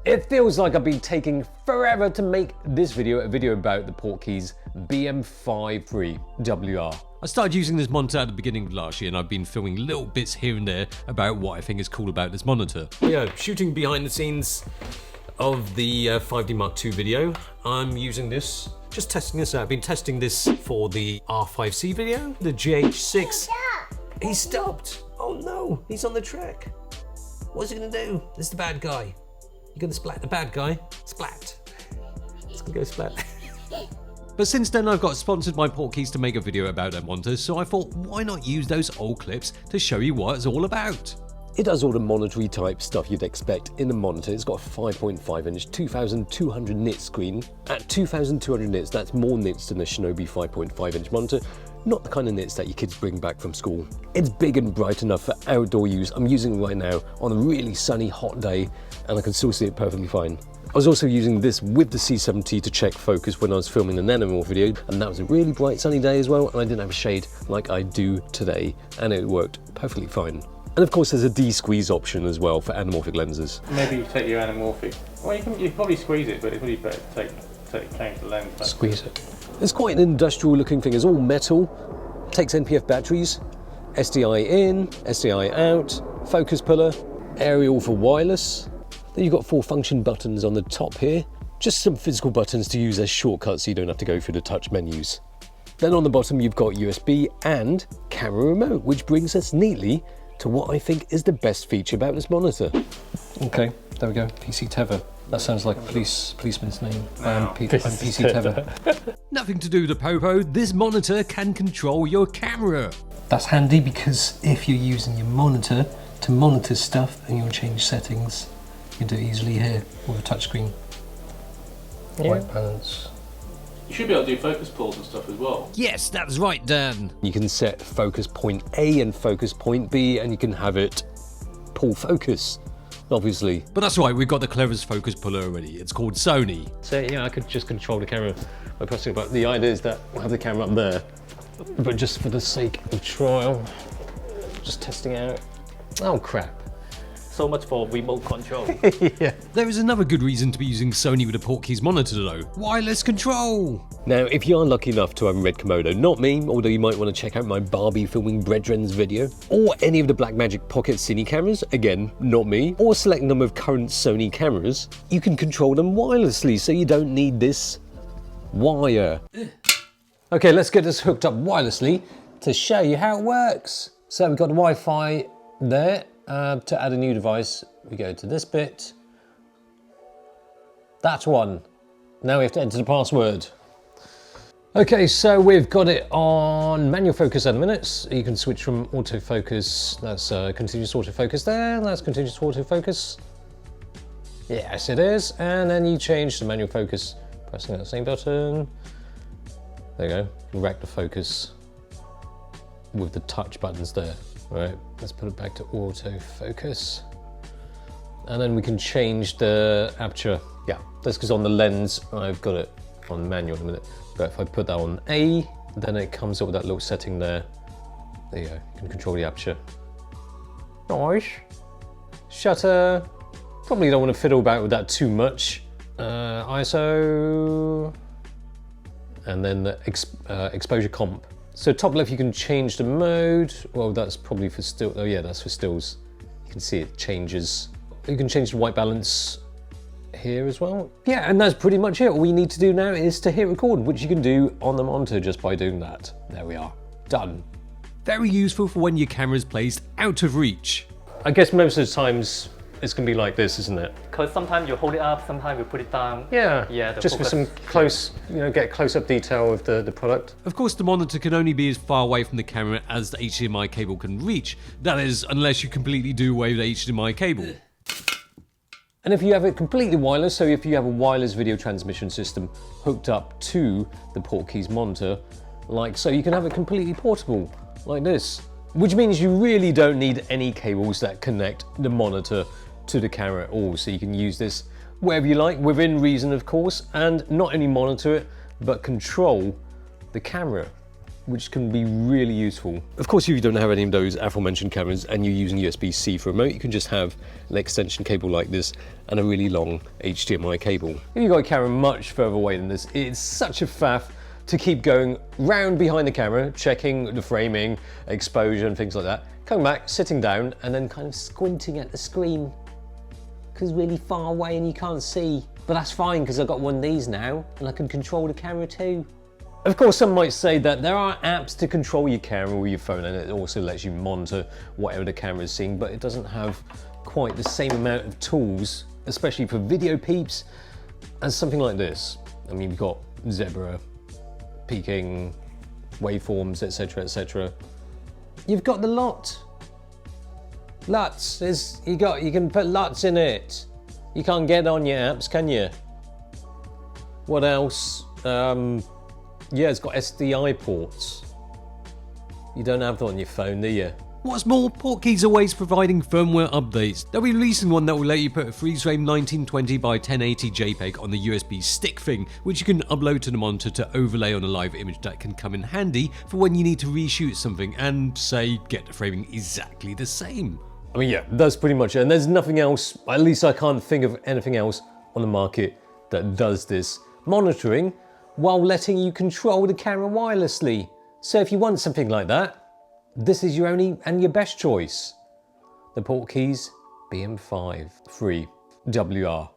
It feels like I've been taking forever to make this video, a video about the Portkeys BM5 III WR. I started using this monitor at the beginning of last year and I've been filming little bits here and there about what I think is cool about this monitor. Yeah, shooting behind the scenes of the 5D Mark II video, I'm using this, just testing this out. I've been testing this for the R5C video, the GH6. He stopped! Oh no, he's on the track. What's he gonna do? This is the bad guy. You gonna splat the bad guy? Splat. It's gonna go splat. But since then I've got sponsored by Portkeys to make a video about that monitor, so I thought why not use those old clips to show you what it's all about. It does all the monitory type stuff you'd expect in a monitor. It's got a 5.5 inch 2200 nits screen. At 2200 nits, that's more nits than a Shinobi 5.5 inch monitor. Not the kind of nits that your kids bring back from school. It's big and bright enough for outdoor use. I'm using it right now on a really sunny, hot day, and I can still see it perfectly fine. I was also using this with the C7T to check focus when I was filming an animal video, and that was a really bright sunny day as well, and I didn't have a shade like I do today, and it worked perfectly fine. And of course there's a de-squeeze option as well for anamorphic lenses. Maybe you take your anamorphic, well you can probably squeeze it, but it's probably better to change the lens back. Squeeze it. It's quite an industrial looking thing. It's all metal, takes NPF batteries, SDI in, SDI out, focus puller, aerial for wireless. Then you've got 4 function buttons on the top here, just some physical buttons to use as shortcuts so you don't have to go through the touch menus. Then on the bottom you've got USB and camera remote, which brings us neatly to what I think is the best feature about this monitor. Okay, there we go, PC Tether. That sounds like a policeman's name. I'm PC Tether. Nothing to do with the Popo, this monitor can control your camera. That's handy because if you're using your monitor to monitor stuff and you'll change settings, you can do it easily here with a touchscreen. Yeah. White balance. You should be able to do focus pulls and stuff as well. Yes, that's right, Dan. You can set focus point A and focus point B, and you can have it pull focus, obviously. But that's right, we've got the cleverest focus puller already. It's called Sony. So yeah, I could just control the camera by pressing a button. The idea is that we'll have the camera up there, but just for the sake of trial, just testing out. Oh crap. So much for remote control. Yeah. There is another good reason to be using Sony with a Portkeys monitor though. Wireless control! Now, if you are lucky enough to have a red Komodo, not me, although you might want to check out my Barbie filming Brethrens video, or any of the Blackmagic Pocket Cine cameras, again, not me, or a select number of current Sony cameras, you can control them wirelessly, so you don't need this wire. Okay, let's get this hooked up wirelessly to show you how it works. So we've got the Wi-Fi there. To add a new device, we go to this bit. That's one. Now we have to enter the password. Okay, so we've got it on manual focus at the minute. So you can switch from autofocus, that's continuous autofocus there, that's continuous autofocus. Yes, it is. And then you change to manual focus, pressing that same button. There you go, you rack the focus with the touch buttons there. Right, let's put it back to autofocus. And then we can change the aperture. Yeah, that's because on the lens, I've got it on manual in a minute. But if I put that on A, then it comes up with that little setting there. There you go, you can control the aperture. Nice. Shutter. Probably don't want to fiddle about with that too much. ISO. And then the exposure comp. So top left you can change the mode. Well, that's probably for still. Oh yeah, that's for stills. You can see it changes. You can change the white balance here as well. Yeah, and that's pretty much it. All we need to do now is to hit record, which you can do on the monitor just by doing that. There we are, done. Very useful for when your camera is placed out of reach. I guess most of the times it's gonna be like this, isn't it? Because sometimes you hold it up, sometimes you put it down. Yeah, just focus. for some close, get close-up detail of the product. Of course, the monitor can only be as far away from the camera as the HDMI cable can reach. That is, unless you completely do away with the HDMI cable. And if you have it completely wireless, so if you have a wireless video transmission system hooked up to the Portkeys monitor, like so, you can have it completely portable, like this. Which means you really don't need any cables that connect the monitor to the camera at all, so you can use this wherever you like, within reason of course, and not only monitor it, but control the camera. which can be really useful. Of course, if you don't have any of those aforementioned cameras and you're using USB-C for remote, you can just have an extension cable like this and a really long HDMI cable. If you've got a camera much further away than this, it's such a faff to keep going round behind the camera, checking the framing, exposure and things like that, coming back, sitting down and then kind of squinting at the screen because it's really far away and you can't see. But that's fine because I've got one of these now and I can control the camera too. Of course, some might say that there are apps to control your camera with your phone and it also lets you monitor whatever the camera is seeing, but it doesn't have quite the same amount of tools, especially for video peeps, as something like this. I mean, you've got zebra, peaking, waveforms, etc, etc. You've got the lot. LUTs, you can put LUTs in it. You can't get on your apps, can you? What else? Yeah, it's got SDI ports. You don't have that on your phone, do you? What's more, Portkeys are always providing firmware updates. They'll be releasing one that will let you put a freeze frame 1920 by 1080 JPEG on the USB stick thing, which you can upload to the monitor to overlay on a live image that can come in handy for when you need to reshoot something and, say, get the framing exactly the same. I mean, yeah, that's pretty much it. And there's nothing else, at least I can't think of anything else on the market that does this monitoring while letting you control the camera wirelessly. So if you want something like that, this is your only and your best choice. The Portkeys BM5 III WR.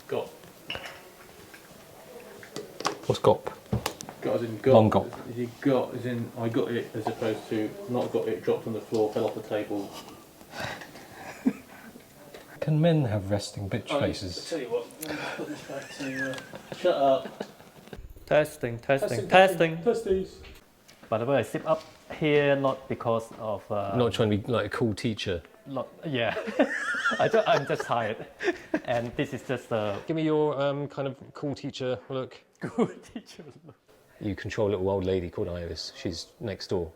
Got. What's GOP? Got as in got. Long GOP. You got as in I got it as opposed to not got it, dropped on the floor, fell off the table. Can men have resting bitch faces? I tell you what, let me put this back to shut up. Testing. Testes. By the way, I zip up here not because of. Not trying to be like a cool teacher. Yeah. I'm just tired, and this is just a Give me your kind of cool teacher look. good teacher. You control a little old lady called Iris. She's next door.